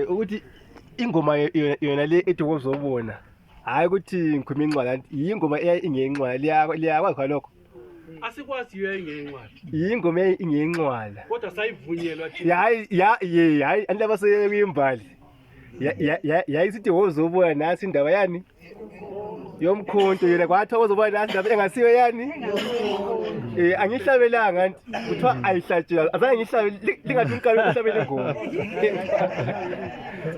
ukuthi ingoma yona le ethi wozobona hayi ukuthi ngikhuluma incwala ingoma ingencwala liyakwazi khalokho asikwazi iyo ingencwala ingoma ingencwala kodwa sayivunyelwa thina hayi andaba seyimbali yayisithi wozobona nasi indaba yani yomkhonto yena kwathi wozobona nasi indaba engasiyo yani angihlabelanga nti kuthiwa ayihlatshela azange ngihlabe lingathi unkalo uhlabele ingoma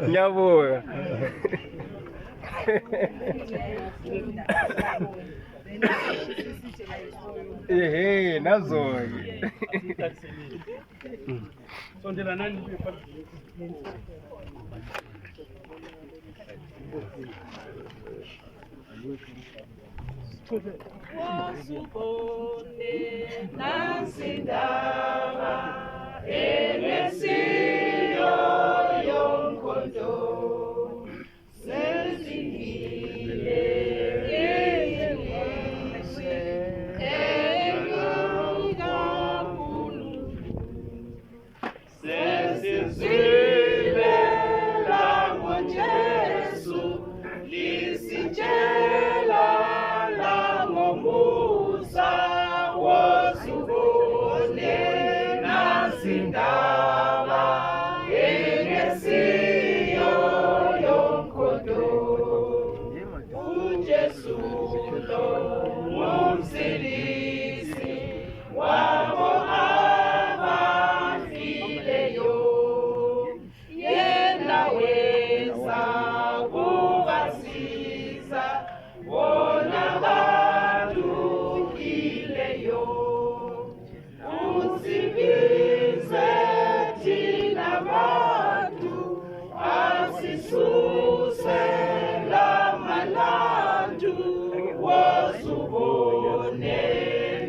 ngiyabonga nazo-ke sondela nani Wasubone nasindaba enesiyo yomkhonto sezingile yeyengise engukakhulu sesizwile langoJesu lisitshela langomusa wasubone nasindaba engesiyo yomkhonto uJesu lo ngumsilisi wabo abafileyo yena wenza kubasiza bona badukileyo usibize thina bantu asisuse lamalandu wozubone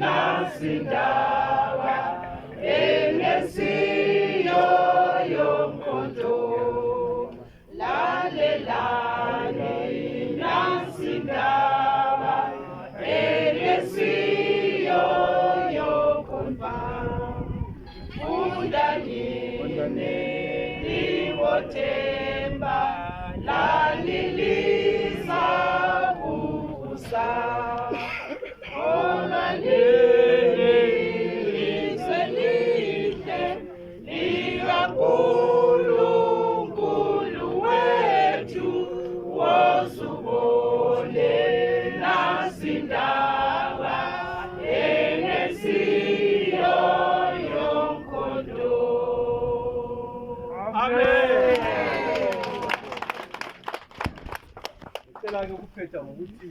nasindaba engesiyo yomkhonto lalelani nasindaba engesiyo yomkhonto undanine libothemba lalilisa kukusa onanini liselite likaNkulunkulu wethu wozubone nasindaba engesiyo yomkhonto. Amen. Ngicela-ke ukuphetha ngokuthi